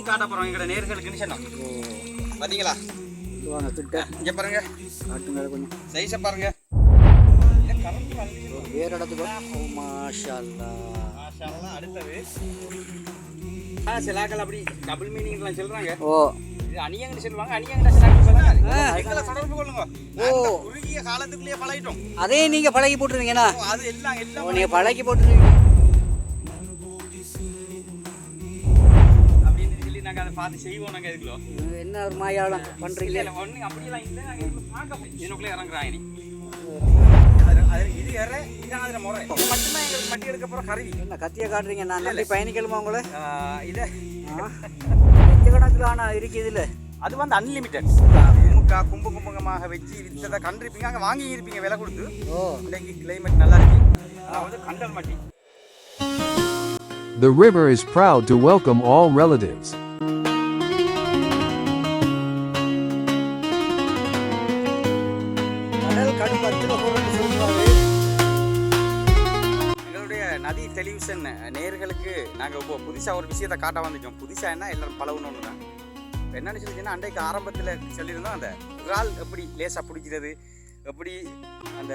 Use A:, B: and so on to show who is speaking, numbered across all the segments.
A: செஞ்சு காட்ட போறோம் எங்கட நேர்களுக்குன்னு சொன்னோம். பாத்தீங்களா?
B: வாங்க கிட்ட
A: இங்க பாருங்க,
B: காட்டுங்க கொஞ்சம்
A: சைஸை பாருங்க.
B: வேற இடத்துக்கு மாஷா அல்லாஹ்.
A: மாஷா அல்லாஹ். அடுத்தது சிலாக்கள் அப்படி டபுள் மீனிங்லாம் சொல்றாங்க.
B: ஓ
A: இது அணியங்கன்னு சொல்லுவாங்க. அணியங்கன்னு சிலாக்கள் சொல்றாங்க. எங்களை தொடர்பு கொள்ளுங்க. ஓ குறுகிய காலத்துக்குள்ளேயே பழகிட்டோம்.
B: அதே நீங்க பழகி போட்டுருவீங்கண்ணா?
A: அது எல்லாம்
B: நீங்க பழகி போட்டுருவீங்க
A: அப்படின்னு சொல்லி நாங்க அதை பார்த்து செய்வோம். நாங்க இதுக்குள்ள
B: என்ன ஒரு மாயாளம் பண்றீங்க?
A: இல்ல ஒண்ணு அப்படியெல்லாம் இல்லை. நாங்க இதுல பார்க்க இதுக்குள்ளே இறங்குறாங்க. இது இற இதான் அதுல முறை. இது மட்டும்தான் எங்களுக்கு மட்டி எடுக்க போற கருவி.
B: என்ன கத்தியை காட்டுறீங்க? நான் நம்பி பயணிக்கலுமா உங்களை?
A: இதை
B: லட்சக்கணக்கில் இருக்குது இல்லை.
A: அது வந்து அன்லிமிட்டட். கும்பு கும்பகமாக வச்சு வித்ததை கண்டிருப்பீங்க, அங்கே வாங்கி இருப்பீங்க விலை கொடுத்து. இன்னைக்கு கிளைமேட் நல்லா இருக்கு. அதாவது கண்டல் மட்டி.
C: The river is proud to welcome all relatives.
A: எங்களுடைய நதி டெலிவிஷன் நேயர்களுக்கு நாங்கள் இப்போ புதுசாக ஒரு விஷயத்தை காட்ட வந்துட்டோம். புதுசாக என்ன எல்லாரும் பழகணும்னு தான். என்னென்னு சொல்லிச்சுன்னா, அன்றைக்கு ஆரம்பத்தில் சொல்லியிருந்தோம் அந்த இறால் எப்படி லேசாக பிடிக்கிறது, எப்படி அந்த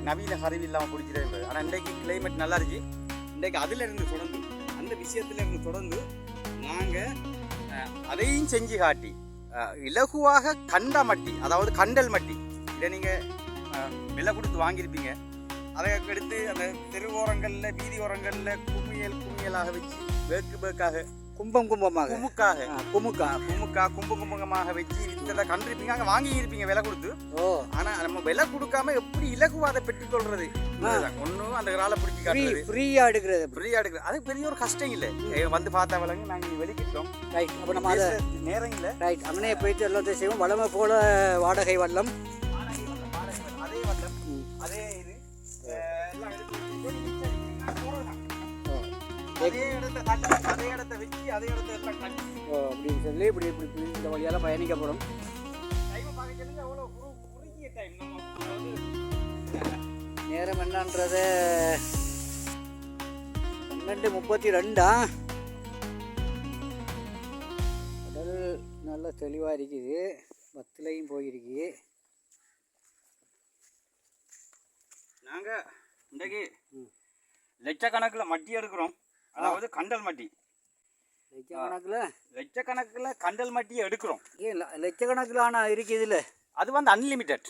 A: நவீன கருவி இல்லாமல் பிடிக்கிறது. ஆனால் இன்றைக்கு கிளைமேட் நல்லா இருக்கு. இன்றைக்கு அதிலிருந்து தொடர்ந்து அந்த விஷயத்திலிருந்து தொடர்ந்து நாங்கள் அதையும் செஞ்சு காட்டி இலகுவாக கண்ட மட்டி, அதாவது கண்டல் மட்டி, இதை நீங்கள் விலை கொடுத்து வாங்கியிருப்பீங்க. அதை எடுத்து அந்த தெருவோரங்களில் வீதி ஓரங்களில் குமியலாக வச்சு பேக்காக
B: கும்பமாக
A: கும்பகமாக வச்சு வித்ததை கண்டிருப்பீங்க, அங்கே வாங்கி இருப்பீங்க விலை கொடுத்து. ஆனால் நம்ம விலை கொடுக்காம எப்படி இலகுவாதை பெற்றுக்கொள்றது? ஒன்றும் அந்த காலை பிடிச்சி காட்டுறது, ஃப்ரீயா எடுக்கிறது அது பெரிய ஒரு கஷ்டம் இல்லை. வந்து பார்த்தா விலங்கு நாங்கள் வெளிக்கிட்டோம்.
B: ரைட். அப்போ நம்ம அதை
A: நேரம் இல்லை.
B: ரைட். அவனே போயிட்டு எல்லாத்தையும் செய்வோம். வளமை போல வாடகை வல்லம்,
A: அதே வல்லம், அதே இது எல்லாம் அதே இடத்த வச்சு அதே இடத்த எல்லாம் கட்டி
B: அப்படின்னு சொல்லி இப்படி இந்த வழியால் பயணிக்க போகிறோம். நேரம் என்னன்றது 12:32. கடல் நல்லா தெளிவாக இருக்குது. பத்துலையும் போயிருக்கு.
A: நாங்கள் இன்றைக்கு லட்சக்கணக்கில் மட்டி எடுக்கிறோம். அதாவது கண்டல் மட்டி. லட்சக்கணக்கில் கண்டல் மட்டியை எடுக்கிறோம்.
B: ஏன் லட்சக்கணக்கில் ஆனால் இருக்குது இல்லை?
A: அது வந்து அன்லிமிட்டட்.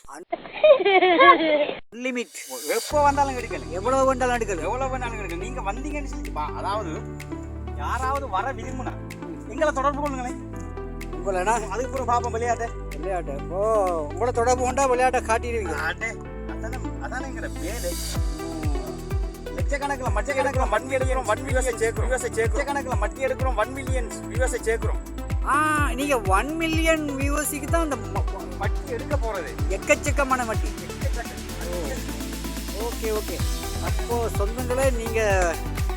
B: அன்லிமிட்.
A: எப்போ வந்தாலும் எடுக்கலாம்,
B: எவ்வளோ வேண்டாலும் எடுக்கலாம்,
A: எவ்வளோ வேணாலும் எடுக்கலாம். நீங்கள் வந்தீங்கன்னு சொல்லி அதாவது யாராவது வர விரும்புனா எங்களை தொடர்பு கொள்ளுங்களேன்.
B: உங்களா
A: அதுக்கு ஒரு பாப்போம் விளையாட்டு.
B: ஓ உங்களை தொடர்பு கொண்டா விளையாட்டை காட்டிடுவீங்க.
A: அதானே எங்களை வேலை. லட்சக்கணக்கில் மட்டி எடுக்கிறோம், 1 மில்லியன் சேர்க்கிறோம். லட்சக்கணக்கில் மட்டி எடுக்கிறோம், 1 மில்லியன் வியூவர்ஸை சேர்க்கிறோம்.
B: நீங்கள் 1 மில்லியன் வியூவர்ஸுக்கு தான் அந்த
A: மட்டி எடுக்க போகிறது.
B: எக்கச்சக்கமான மட்டி. ஓகே. அப்போ சொந்தங்களே நீங்கள்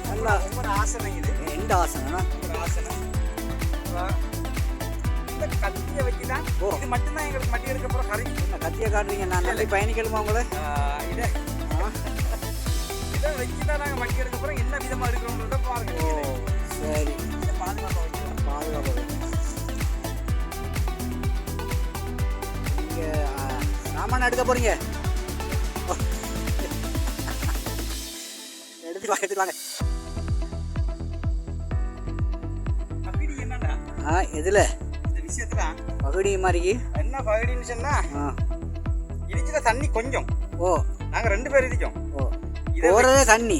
B: நல்லா
A: ஒரு ஆசனை. இது
B: எந்த ஆசனைனா
A: ஒரு ஆசனை. இந்த கத்தியை வச்சு தான் இது மட்டும்தான் எங்களுக்கு மட்டி எடுக்க போகிற கருவி.
B: என்ன கத்தியை காட்டுறீங்க? நான் நல்லா பயணிக்கணுமா உங்களை?
A: இதை வச்சு தான் நாங்கள் மட்டி எடுக்க போகிறோம். என்ன விதமாக எடுக்கிறோன்றத பாருங்க.
B: சரி,
A: பாதுகாப்பாக
B: நீங்கள் சாமான எடுக்க போகிறீங்க. எடுத்துக்கலாங்க.
A: பகுடி என்னடா?
B: எதில்
A: இந்த விஷயத்துல
B: பகுடி மாதிரி
A: என்ன பகுடின்னு சொன்னா, இடிச்சுல தண்ணி கொஞ்சம். நாங்கள் 2 பேர் இருக்கோம்.
B: போறதே தண்ணி.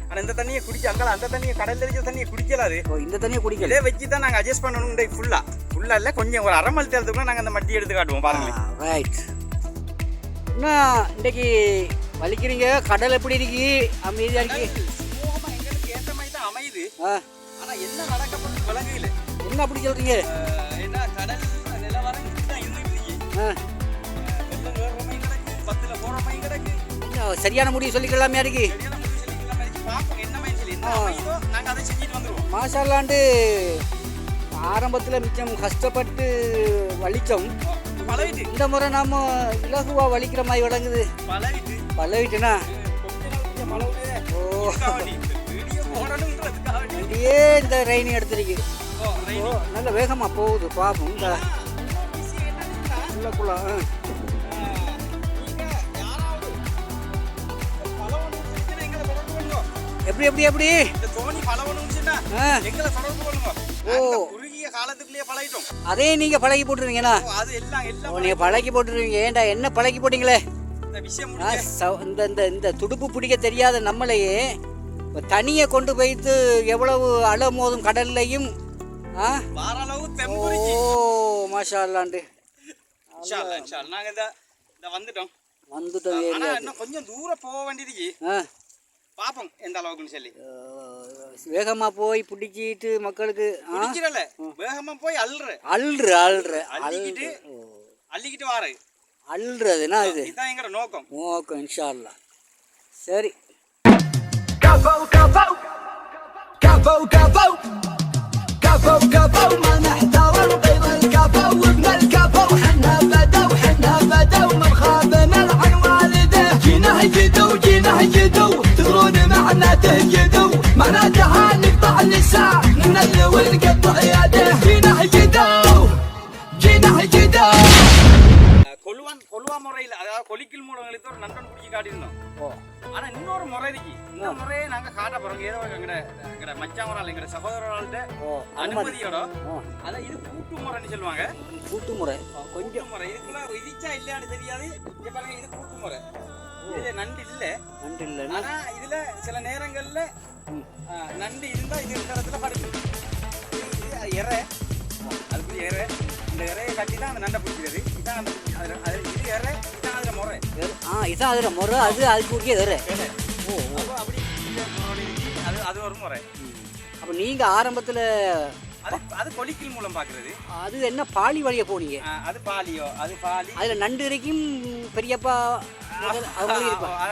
A: ஆனால் இந்த தண்ணியை குடிக்க அங்கெல்லாம் அந்த தண்ணியை கடலில் இருக்கிற தண்ணியை குடிக்கலாது.
B: இந்த தண்ணியை குடிக்கல.
A: இதே வச்சு தான் நாங்கள் அட்ஜஸ்ட் பண்ணணும். ஃபுல்லாக இல்லை, கொஞ்சம் ஒரு 1/2 மணி நேரத்துக்குள்ள நாங்கள் அந்த மட்டி எடுத்து காட்டுவோம். பாருங்க.
B: ரைட். என்ன இன்னைக்கு வலிக்கிறீங்க? கடல் எப்படி இருக்கு? அமைதியாக இருக்கு.
A: எங்களுக்கு ஏற்ற மாதிரி தான் அமையுது. ஆனால் என்ன நடக்க போகிறது விளங்குல.
B: என்ன அப்படி சொல்றீங்க?
A: ஏன்னா கடல் நிலவரம் தான் இருந்துருக்கு. வெள்ளம் வேற மாதிரி கிடக்கு, 10ல் போகிற மாதிரி கிடக்கு.
B: சரியான முடிவு சொல்லிக்கலாமே இருக்கு. மாஷால்லாண்டு ஆரம்பத்தில் மிச்சம் கஷ்டப்பட்டு வலிச்சோம். இந்த முறை நாம இலகுவா வலிக்கிற மாதிரி விளங்குது. பழகிட்டுனா வண்டியே இந்த ரெயின் எடுத்துருக்கு. ஓ நல்ல வேகமாக போகுது பார்ப்போம் இந்த உள்ளக்குள்ள எப்படி எப்படி எப்படி ஓ அதே நீங்க பழகி போட்டுருவீங்கண்ணா நீங்க பழகி போட்டுருவீங்க ஏன்டா என்ன பழகி போட்டீங்களே இந்த இந்த இந்த துடுப்பு பிடிக்க தெரியாத நம்மளையே தனியை கொண்டு போய்த்து எவ்வளவு அலை மோதும் கடல்லையும் ஓ மாஷா அல்லாண்டு வந்துட்டோம்
A: கொஞ்சம் தூரம் போக வேண்டியதுக்கு பாப்போம் எந்த அளவுக்குன்னு சொல்லி
B: வேகமா போய் பிடிச்சிட்டு மக்களுக்கு
A: வேகமா போய் அள்ளிக்கிட்டு வாரு
B: அள்ளுறதுனா
A: இதுதான் எங்கட நோக்கம்
B: இன்ஷா அல்லாஹ் சரி
D: كفو كفو ما نحتار غير الكفو وابن الكفو حنا بدو من خاب نلعن والده جينا هجدو تدرون معنا تهجدو معناتها نقطع اللسان ننلو ونقطع يده جينا هجدو
A: கொலுவா முறையில் அதாவது கொலிக்கில் மூலங்களுக்கு ஒரு நண்பன் பிடிச்சி காட்டியிருந்தோம் ஆனா இன்னொரு முறை இருக்கு இந்த முறையை நாங்க காட்ட போறோம் ஏதோ எங்கட மச்சான் எங்கட சகோதரர்கள்ட்ட அனுமதியோட அதான் இது கூட்டு முறைன்னு சொல்லுவாங்க
B: கூட்டு முறை
A: கொஞ்சம் முறை இதுக்குள்ள இதிச்சா இல்லையான்னு தெரியாது இங்க பாருங்க இது கூட்டு முறை இது நண்டு இல்ல ஆனா இதுல சில நேரங்கள்ல நண்டு இருந்தா இது இந்த இடத்துல படுக்கும் இறை அதுக்கு இறை இந்த இறையை கட்டி தான் அந்த நண்டை பிடிக்கிறது இதான் அந்த இது இறை இதான் அதுல முறை
B: இதான் அதுல முறை அது அதுக்கு இறை
A: ஓ அப்படி அது ஒரு முறை
B: அப்ப நீங்க ஆரம்பத்துல
A: அது கொலிக்கில் மூலம் பாக்குறது
B: அது என்ன பாலி வழியா போனீங்க
A: அது பாலி
B: அதுல நண்டு வரைக்கும் பெரியப்பா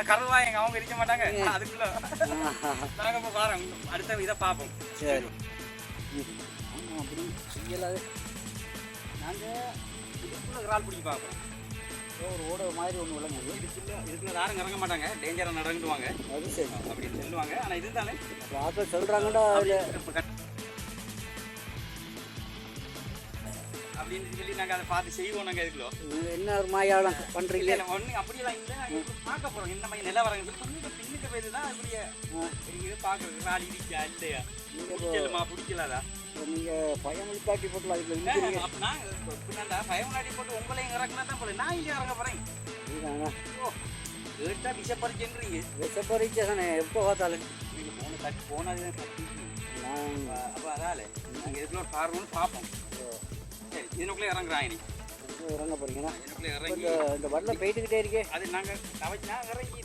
A: கருவாய் அவங்க இருக்க மாட்டாங்க அதுக்குள்ள நாங்க பாருங்க அடுத்த இதை பார்ப்போம்
B: சரி அப்படி செய்யலாது
A: நாங்கள் இதுக்குள்ள இறால் பிடிக்க பார்ப்போம்
B: ஒரு ஓட மாதிரி ஒன்று விளங்குது
A: இதுக்குள்ள யாரும் இறங்க மாட்டாங்க டேஞ்சராக நடந்துடுவாங்க
B: அது சரி
A: அப்படின்னு சொல்லுவாங்க ஆனால் இது தானே
B: ஆக்கள் சொல்கிறாங்கடா
A: அப்படின்னு சொல்லி நாங்கள் அதை பார்த்து செய்வோம் நாங்கள் இதுக்குள்ள
B: என்ன ஒரு மாயாளம் பண்ணுறீங்க
A: ஒன்று அப்படியெல்லாம் இல்லை நாங்கள் பார்க்க போகிறோம் இந்த மாதிரி நிலவரங்கள் பின்னுக்கு போயிட்டு தான் அப்படியே இது பார்க்குறது இறால் இருக்கா இல்லையா பிடிக்கலுமா பிடிக்கலாதா
B: நீங்கள் பயமுள்ளாட்டி போட்டு அதுக்கு
A: அப்படின்னா பயமுள்ளாட்டி போட்டு உங்களையும் இறக்குனா தான் போல நான் இல்லையா இறங்க போகிறேன் கேட்டால் விஷப்பறிச்சுன்றீங்க
B: விஷப்பறிச்சு தானே எப்போ பார்த்தாலும்
A: நீங்கள் போனது தான் கட்டி அப்போ அதால் நாங்கள் இதுக்குள்ள ஒரு காரணம்னு பார்ப்போம் சரி இதனுக்குள்ளே இறங்குறாங்க நீ
B: இறங்க போகிறீங்கன்னா
A: இதுக்குள்ளே இறங்கி
B: இந்த வடல போயிட்டுக்கிட்டே இருக்கே
A: அது நாங்கள் நான் இறங்கி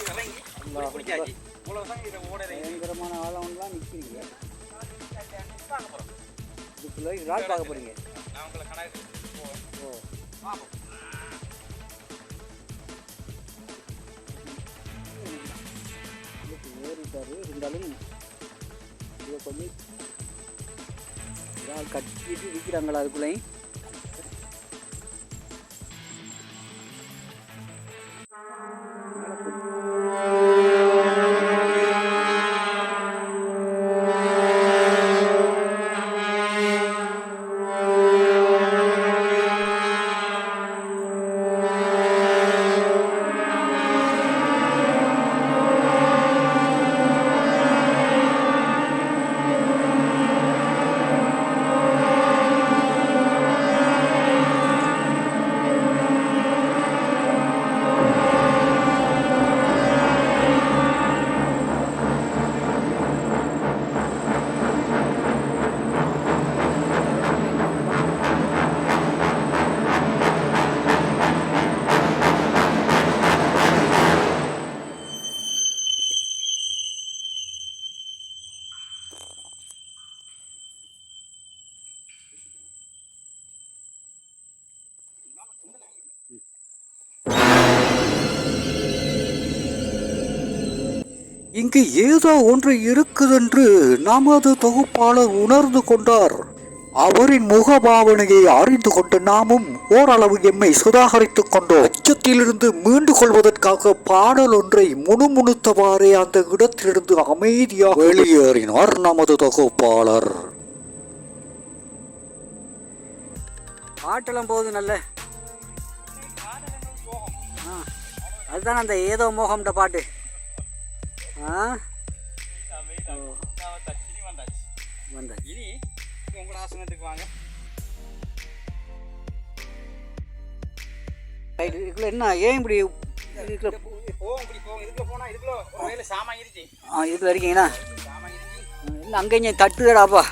A: இறங்கி பிடிச்சாச்சு இவ்வளோதான் இதை ஓட
B: பயங்கரமான ஆழம்லாம் நிற்கிறீங்க இதுக்குள்ள இறால் பார்க்க போகிறீங்க
A: நான் உங்களை கடை
B: ஓ
A: பார்ப்போம்
B: ஏறிட்டாரு இருந்தாலும் இதை கொஞ்சம் இறால் கட்டிட்டு விற்கிறாங்களா அதுக்குள்ளேயும் இங்கு ஏதோ ஒன்று இருக்குதென்று நமது தொகுப்பாளர் உணர்ந்து கொண்டார்.
E: அவரின் முகபாவனையை அறிந்து கொண்ட நாமும் ஓரளவு எம்மை சுதாகரித்துக் கொண்டோம். அச்சத்திலிருந்து மீண்டு கொள்வதற்காக பாடல் ஒன்றை முணுமுணுத்தவாறே அந்த இடத்திலிருந்து அமைதியாக வெளியேறினார் நமது தொகுப்பாளர்.
B: பாட்டெல்லாம் போகுது நல்ல. அதுதான் அந்த ஏதோ மோகம்ன்ற பாட்டு. என்ன ஏன் இப்படி இதுக்குள்ள இருக்கீங்கண்ணா? இல்லை அங்கே தட்டுடாப்பா.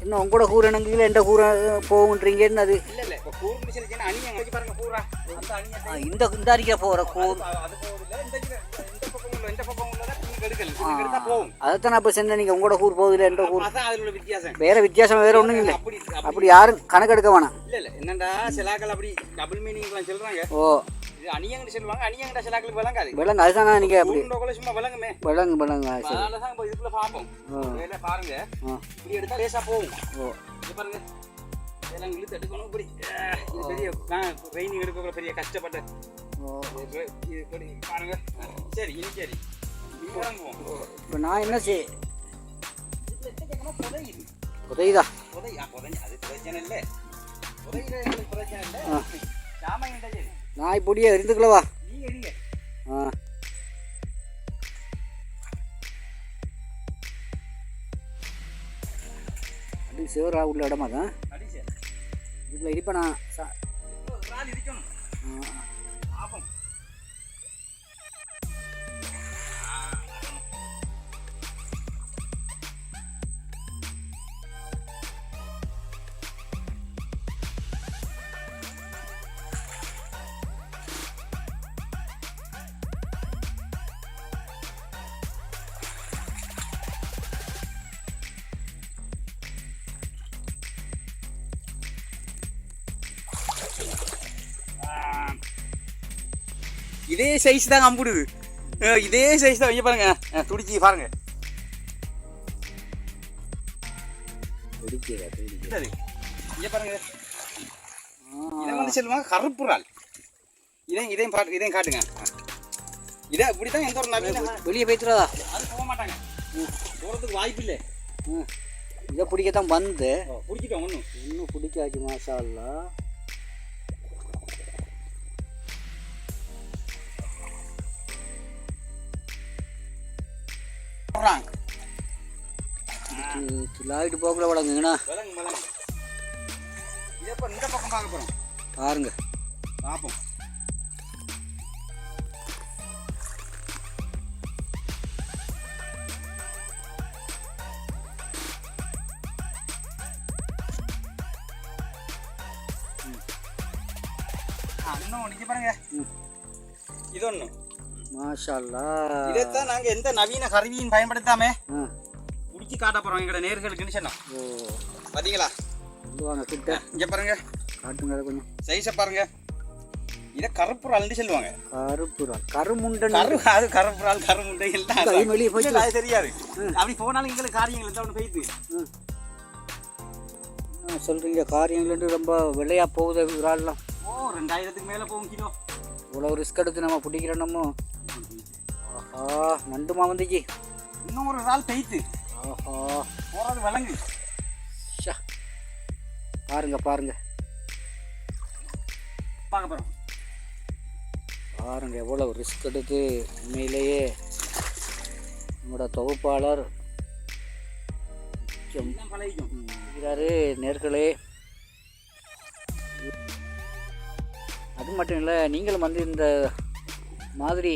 B: என்ன உங்களோட கூரை இணங்குல எந்த கூரை போகுன்றீங்கன்னு அது இந்த இந்த அறிக்கை போகிற கூர் அதைத்தான் அப்போ சென்ன. நீங்கள் உங்களோட கூர் போகுதுல எந்த கூர் வேற வித்தியாசம் வேற ஒன்றும் இல்லை. அப்படி யாரும் கணக்கெடுக்க வேணாம்.
A: இல்லை என்னண்டா சிலாக்கள் அப்படி டபுள் மீனிங்லாம் சொல்கிறாங்க.
B: ஓ
A: அணியங்கன்னு சொல்லுவாங்க. அணியங்கடா சிலாக்களுக்கு விளங்காது.
B: விளங்கு அதுதான் நீங்கள் அப்படி
A: சும்மா விளங்குமே.
B: விளங்கு விளங்கு
A: அதனால தான் இப்போ இதுக்குள்ள பார்ப்போம். பாருங்க இப்படி எடுத்தா லேசா போகும். ஓ பாருங்க இதெல்லாம் இழுத்து எடுக்கணும். இப்படி பெரிய ட்ரைனிங் எடுக்க பெரிய கஷ்டப்பட்ட பாருங்க. சரி இனி சரி
B: இப்போ நான் என்ன செய்ய உதவிதா
A: அது பிரச்சனை இல்லை. பிரச்சனை இல்லை.
B: நாய் பொடியா இருந்துக்கலவா? அடி சேவரா உள்ள இடமா தான் இதுல இருப்ப நான்
A: இதே சைஸ் தான் அம்புடுது. இதே சைஸ் தான். இங்கே பாருங்க துடிச்சி பாருங்க. இங்கே பாருங்க இதை வந்து சொல்லுவாங்க கருப்பு இறால். இதையும் காட்டுங்க. இதை இப்படி தான் எந்த ஒரு நவீன
B: வெளியே போய்த்துறதா
A: அது போக மாட்டாங்க. போகிறதுக்கு வாய்ப்பு இல்லை.
B: இதை பிடிக்கத்தான் வந்து
A: பிடிச்சிட்டோம்.
B: இன்னும் பிடிக்காச்சு மாஷா அல்லா. லாயிட்டு போக்குள்ள வளங்குங்கண்ணா.
A: இந்த பக்கம் பார்க்க போகிறோம்.
B: பாருங்க
A: பார்ப்போம். இன்னும் நிற்க பாருங்க. இது ஒன்று
B: மாஷா அல்லா.
A: இதைத்தான் நாங்கள் எந்த நவீன கருவியும் பயன்படுத்தாம முடிச்சு காட்ட போகிறோம் எங்களோட நேர்களுக்குன்னு சொன்னோம். பார்த்தீங்களா?
B: சொல்லுவாங்க கிட்ட.
A: இங்கே பாருங்க
B: காட்டுங்க கொஞ்சம்
A: சைஸை பாருங்க. இதை கருப்பு இறால்னு சொல்லுவாங்க.
B: கருப்பு இறால் கருமுண்டை
A: அது கருப்பு இறால் கருமுண்டை எல்லாம்
B: வெளியே போய்
A: அது தெரியாது. அப்படி போனாலும் எங்களுக்கு காரியங்கள் எந்த ஒன்று போயிடுது.
B: சொல்கிறீங்க காரியங்கள் ரொம்ப விலையாக போகுது இறால்லாம்.
A: 2000க்கு மேலே போகும் கிலோ.
B: இவ்வளோ ரிஸ்க் எடுத்து நம்ம பிடிக்கிறோம். நம்ம ஆஹா நண்டுமா வந்துச்சு.
A: இன்னும் ஒரு இறால் பெய்த்து.
B: ஆஹா
A: போகிறது விலங்கு.
B: பாருங்க பாருங்க
A: பார்க்க போகிறோம்.
B: பாருங்க எவ்வளோ ரிஸ்க் எடுத்து உண்மையிலேயே நம்மளோட தொகுப்பாளர் இருக்கிறாரு நேர்களே. அது மட்டும் இல்லை, நீங்களும் வந்து இந்த மாதிரி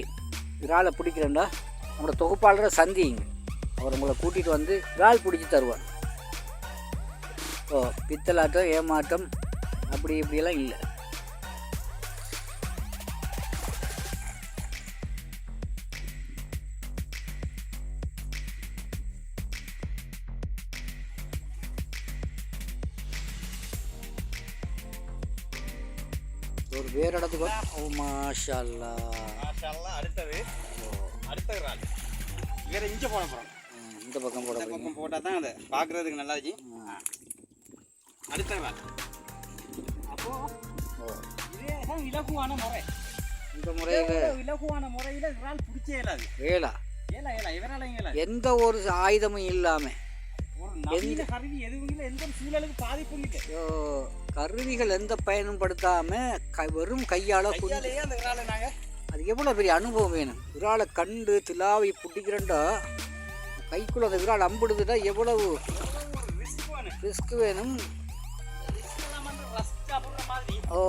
B: இறாலை பிடிக்கிறேன்டா நம்மளோட தொகுப்பாளரை சந்திங்க. அவர் உங்களை கூட்டிகிட்டு வந்து இறால் பிடிச்சி தருவார். ஓ பித்தலாட்டம் ஏமாட்டம் அப்படி இப்படியெல்லாம் இல்லை. ஒரு வேறு இடத்துக்கு மாஷா அல்லாஹ்.
A: அடுத்தது இறால். வேற இங்கே போட போகிறோம்.
B: இந்த பக்கம் போட
A: இந்த
B: போறீங்க.
A: பக்கம் போட்டால் தான் அதை பார்க்குறதுக்கு நல்லா இருக்கு. அடுத்த வேலை அப்போ இதே தான் இலகுவான முறை.
B: இந்த முறையில்
A: இலகுவான முறையில் இவரால் பிடிச்சே இயலாது.
B: வேலா
A: இவரால் இயலாது.
B: எந்த ஒரு ஆயுதமும் இல்லாமல்
A: ஒரு நவீன கருவி எதுவும் இல்லை, எந்த ஒரு சூழலுக்கு பாதிப்பும் இல்லை.
B: கருவிகள் எந்த பயனும் படுத்தாமல் வெறும் கையால்
A: கையாலேயே அந்த இவரால் நாங்கள்
B: அது எவ்வளோ பெரிய அனுபவம் வேணும். விராலை கண்டு திலாவை பிடிக்கிறண்டா கைக்குள்ள அந்த விரால் அம்பிடுதுடா எவ்வளவு ரிஸ்க் வேணும். ஓ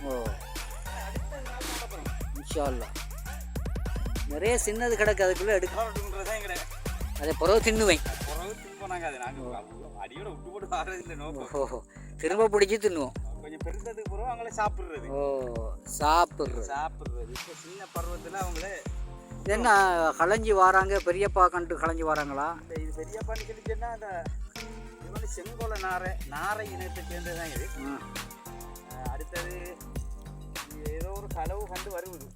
B: ஓ இன்ஷா அல்லாஹ். நிறைய சின்னது கிடக்கு, அதுக்குள்ளே எடுக்க அதை பிறகு தின்னுவேன். ஓ திரும்ப பிடிச்சி தின்னுவோம்.
A: கொஞ்சம் பெருந்ததுக்கு பிறகு அவங்கள சாப்பிட்றது.
B: ஓ சாப்பிட்றது.
A: இப்போ சின்ன பருவத்தில் அவங்கள
B: என்ன களைஞ்சி வராங்க, பெரியப்பா கண்டு களைஞ்சி வராங்களா?
A: இது பெரியப்பான்னு சொல்லிச்சுன்னா அந்த இது வந்து செங்கோல நாரை இனத்தை சேர்ந்தது தான் இது. அடுத்தது ஏதோ ஒரு களவு கண்டு வருவது.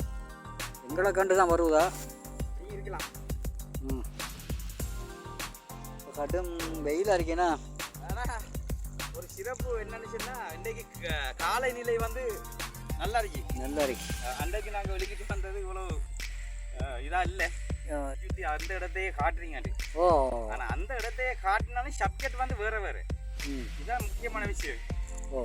B: எங்களை கண்டு தான் வருவதா
A: இருக்கலாம்.
B: கடும் வெயிலாக இருக்கேனா.
A: ஆனால் ஒரு சிறப்பு என்னன்னு சொன்னால் இன்றைக்கு காலநிலை வந்து நல்லா இருக்கு.
B: நல்லா இருக்கு.
A: அன்றைக்கு நாங்கள் வெளிக்கிட்டு வந்தது இவ்வளோ இதாக இல்லை. சுற்றி அந்த இடத்தையே காட்டுறீங்க.
B: ஓ
A: ஆனால் அந்த இடத்தையே காட்டினாலும் சப்ஜெக்ட் வந்து வேறு வேறு. இதுதான் முக்கியமான விஷயம்.
B: ஓ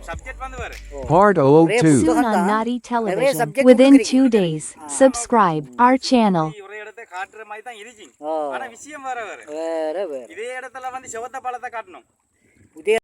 A: சப்ஜெக்ட் வந்து வேறு.
C: Part 002.
F: Soon on Nadi Television within 2 days. Subscribe our channel.
A: ஒரு இடத்தை காட்டுற மாதிரி தான் இருக்கு.
B: ஓ
A: ஆனால் விஷயம் வேறு வேறு.
B: வேற வேற
A: இதே இடத்துல வந்து செவத்த பழத்தை காட்டணும்.
B: இதே